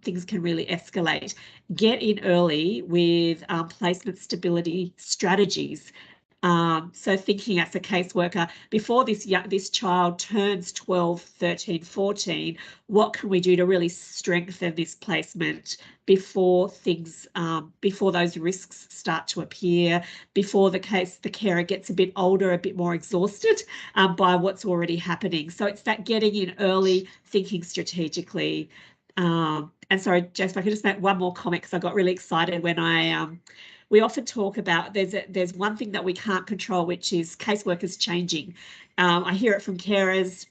things can really escalate. Get in early with placement stability strategies. So thinking as a caseworker, before this child turns 12, 13, 14, what can we do to really strengthen this placement before those risks start to appear, before the carer gets a bit older, a bit more exhausted by what's already happening. So it's that getting in early, thinking strategically. And sorry, Jess, if I could just make one more comment, because I got really excited when we often talk about there's one thing that we can't control, which is caseworkers changing. I hear it from carers.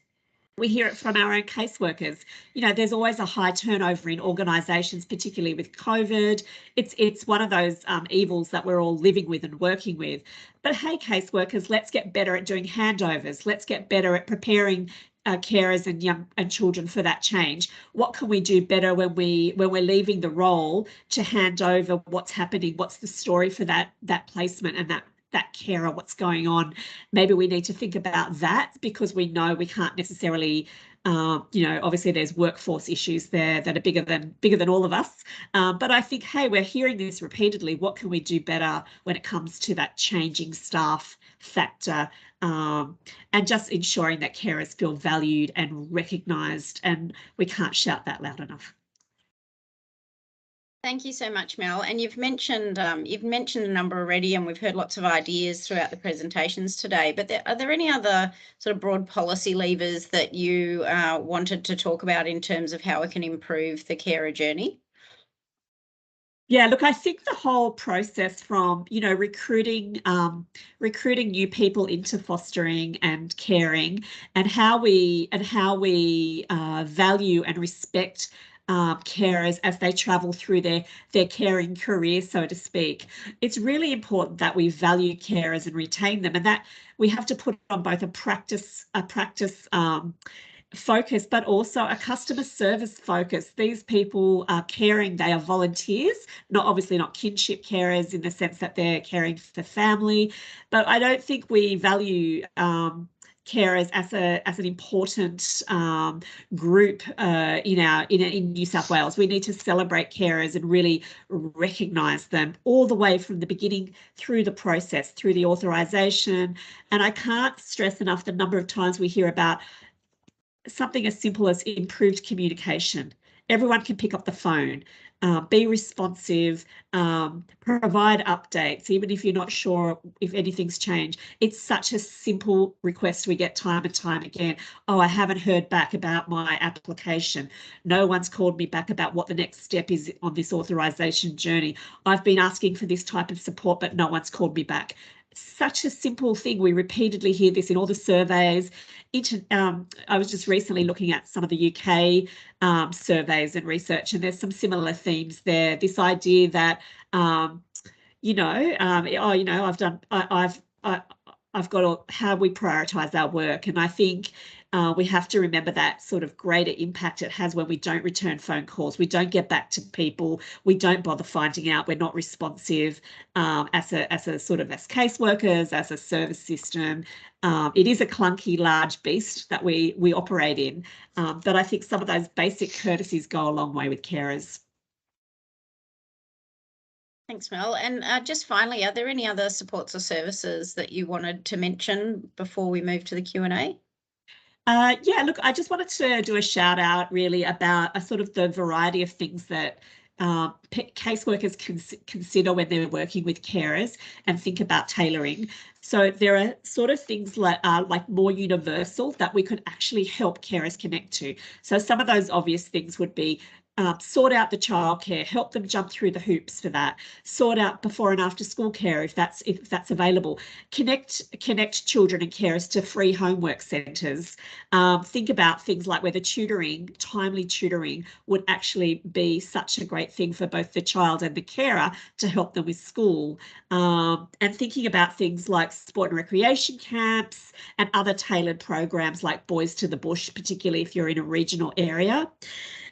We hear it from our own caseworkers. There's always a high turnover in organisations, particularly with COVID. It's one of those evils that we're all living with and working with. But hey, caseworkers, let's get better at doing handovers. Let's get better at preparing carers and young and children for that change. What can we do better when we're leaving the role to hand over what's happening? What's the story for that placement and that carer? What's going on? Maybe we need to think about that, because we know we can't necessarily. Obviously there's workforce issues there that are bigger than all of us. But I think, hey, we're hearing this repeatedly. What can we do better when it comes to that changing staff factor? And just ensuring that carers feel valued and recognised, and we can't shout that loud enough. Thank you so much, Mel. And you've mentioned a number already, and we've heard lots of ideas throughout the presentations today. But are there any other sort of broad policy levers that you wanted to talk about in terms of how we can improve the carer journey? Yeah, look, I think the whole process from, recruiting new people into fostering and caring, and how we value and respect carers as they travel through their caring career, so to speak. It's really important that we value carers and retain them, and that we have to put on both a practice focus, but also a customer service focus. These people are caring, they are volunteers, obviously not kinship carers in the sense that they're caring for family, but I don't think we value carers as an important group in New South Wales. We need to celebrate carers and really recognise them all the way from the beginning through the process, through the authorisation. And I can't stress enough the number of times we hear about something as simple as improved communication. Everyone can pick up the phone, be responsive, provide updates, even if you're not sure if anything's changed. It's such a simple request we get time and time again. Oh, I haven't heard back about my application. No one's called me back about what the next step is on this authorisation journey. I've been asking for this type of support, but no one's called me back. Such a simple thing. We repeatedly hear this in all the surveys. I was just recently looking at some of the UK surveys and research, and there's some similar themes there. This idea that I've got how we prioritise our work, and I think we have to remember that sort of greater impact it has when we don't return phone calls, we don't get back to people, we don't bother finding out, we're not responsive as caseworkers, as a service system. It is a clunky, large beast that we operate in, but I think some of those basic courtesies go a long way with carers. Thanks, Mel. And just finally, are there any other supports or services that you wanted to mention before we move to the Q&A? Yeah, look, I just wanted to do a shout out really about the variety of things that caseworkers consider when they're working with carers and think about tailoring. So there are sort of things like more universal that we could actually help carers connect to. So some of those obvious things would be sort out the childcare, help them jump through the hoops for that, sort out before and after school care if that's available, connect children and carers to free homework centres. Think about things like whether timely tutoring would actually be such a great thing for both the child and the carer to help them with school. And thinking about things like sport and recreation camps and other tailored programs like Boys to the Bush, particularly if you're in a regional area.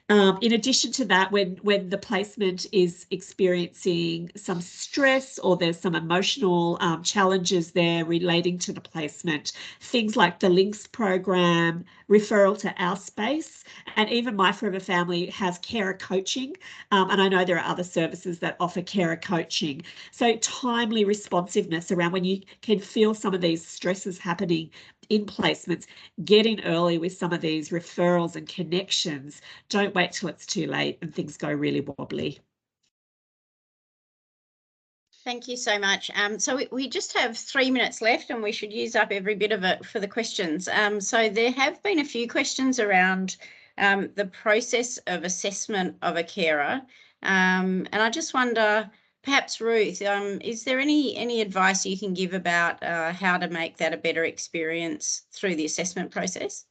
In addition to that, when the placement is experiencing some stress or there's some emotional challenges there relating to the placement, things like the Links program, referral to Our Space, and even My Forever Family has carer coaching. And I know there are other services that offer carer coaching. So timely responsiveness around when you can feel some of these stresses happening in placements, get in early with some of these referrals and connections. Don't wait till it's too late and things go really wobbly. Thank you so much. So we just have 3 minutes left and we should use up every bit of it for the questions. So there have been a few questions around the process of assessment of a carer. And I just wonder, perhaps Ruth, is there any advice you can give about how to make that a better experience through the assessment process?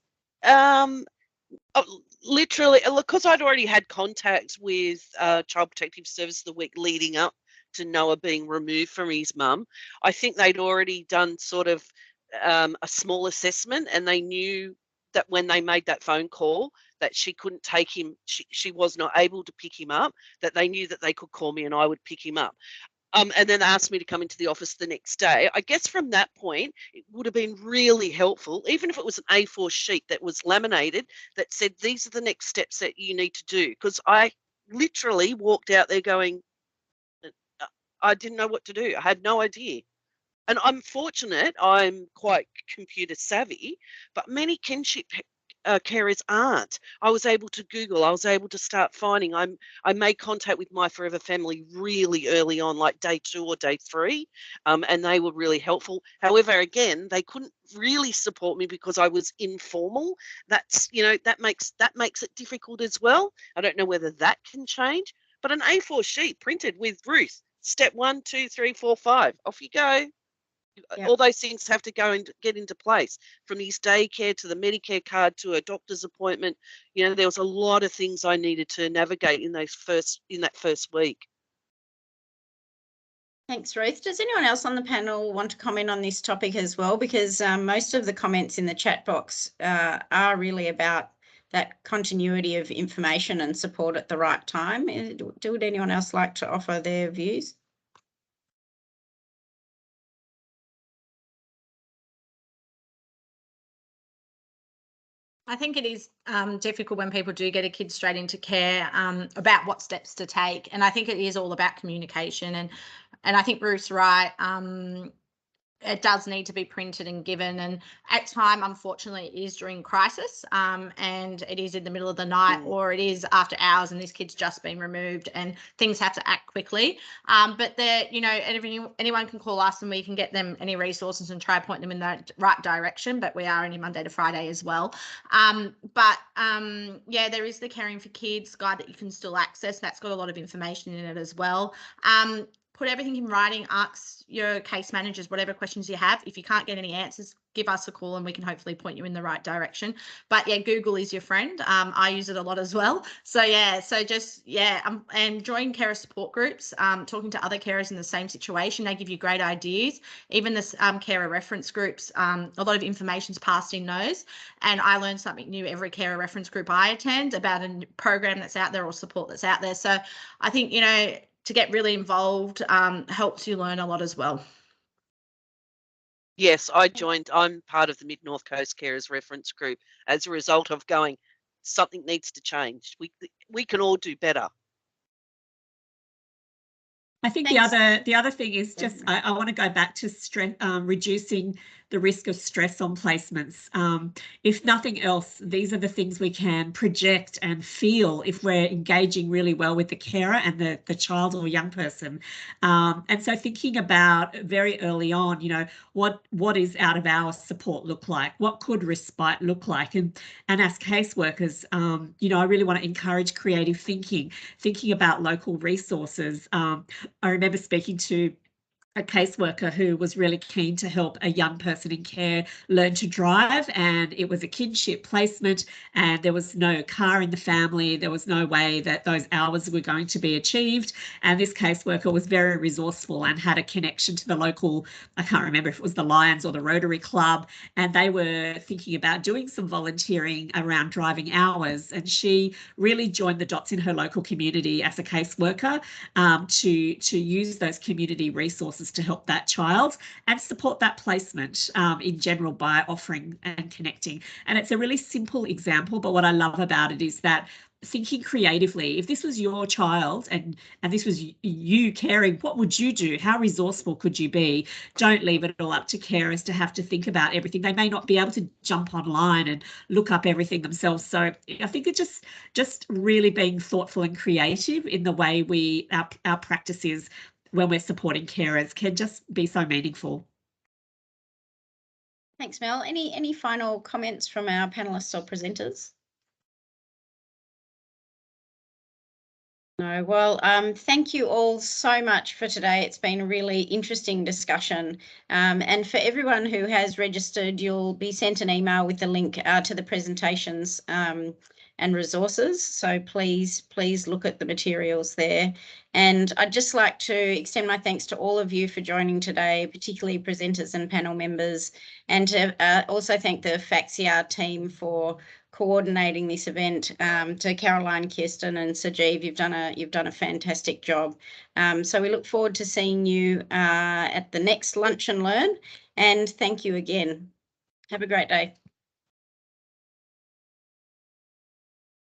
Literally, because I'd already had contact with Child Protective Service the week leading up to Noah being removed from his mum, I think they'd already done sort of a small assessment, and they knew that when they made that phone call that she couldn't take him, she was not able to pick him up, that they knew that they could call me and I would pick him up. And then they asked me to come into the office the next day. I guess from that point, it would have been really helpful, even if it was an A4 sheet that was laminated that said, these are the next steps that you need to do. Because I literally walked out there going, I didn't know what to do. I had no idea. And I'm fortunate, I'm quite computer savvy, but many kinship carers aren't. I was able to Google, I was able to start finding. I made contact with My Forever Family really early on, like day 2 or day 3, and they were really helpful. However, again, they couldn't really support me because I was informal. That's, that makes it difficult as well. I don't know whether that can change, but an A4 sheet printed with Ruth, step 1, 2, 3, 4, 5, off you go. Yep. All those things have to go and get into place, from his daycare to the Medicare card to a doctor's appointment. There was a lot of things I needed to navigate in that first week. Thanks, Ruth. Does anyone else on the panel want to comment on this topic as well? Because most of the comments in the chat box are really about that continuity of information and support at the right time. Would anyone else like to offer their views? I think it is difficult when people do get a kid straight into care about what steps to take. And I think it is all about communication. And I think Ruth's right. It does need to be printed and given, and at time, unfortunately, it is during crisis, and it is in the middle of the night, or it is after hours and this kid's just been removed and things have to act quickly. But there, anyone can call us and we can get them any resources and try to point them in the right direction, but we are only Monday to Friday as well. Yeah, there is the Caring for Kids guide that you can still access. That's got a lot of information in it as well. put everything in writing, ask your case managers whatever questions you have. If you can't get any answers, give us a call and we can hopefully point you in the right direction. But yeah, Google is your friend. I use it a lot as well. So yeah, and join carer support groups, talking to other carers in the same situation. They give you great ideas. Even this carer reference groups, a lot of information's passed in those. And I learn something new every carer reference group I attend about a program that's out there or support that's out there. So I think, you know, to get really involved helps you learn a lot as well. Yes, I'm part of the Mid North Coast Carers Reference Group as a result of going, something needs to change. We can all do better. I think Thanks. the other thing is just I want to go back to stress, reducing the risk of stress on placements. If nothing else, these are the things we can project and feel if we're engaging really well with the carer and the child or young person. And so thinking about very early on, you know, what is out of hours support look like? What could respite look like? And as caseworkers, you know, I really want to encourage creative thinking about local resources. I remember speaking to a caseworker who was really keen to help a young person in care learn to drive, and it was a kinship placement and there was no car in the family. There was no way that those hours were going to be achieved, and this caseworker was very resourceful and had a connection to the local, I can't remember if it was the Lions or the Rotary Club, and they were thinking about doing some volunteering around driving hours, and she really joined the dots in her local community as a caseworker to use those community resources to help that child and support that placement in general by offering and connecting. And it's a really simple example, but what I love about it is that thinking creatively, if this was your child and this was you caring, what would you do? How resourceful could you be? Don't leave it all up to carers to have to think about everything. They may not be able to jump online and look up everything themselves. So I think it's just really being thoughtful and creative in the way our practice is when we're supporting carers can just be so meaningful. Thanks, Mel. Any final comments from our panelists or presenters? No, well, thank you all so much for today. It's been a really interesting discussion. And for everyone who has registered, you'll be sent an email with the link to the presentations and resources. So please look at the materials there. And I'd just like to extend my thanks to all of you for joining today, particularly presenters and panel members, and to also thank the FACSIAR team for coordinating this event. To Caroline, Kirsten and Sajeev, you've done a fantastic job. So we look forward to seeing you at the next Lunch and Learn, and thank you again. Have a great day.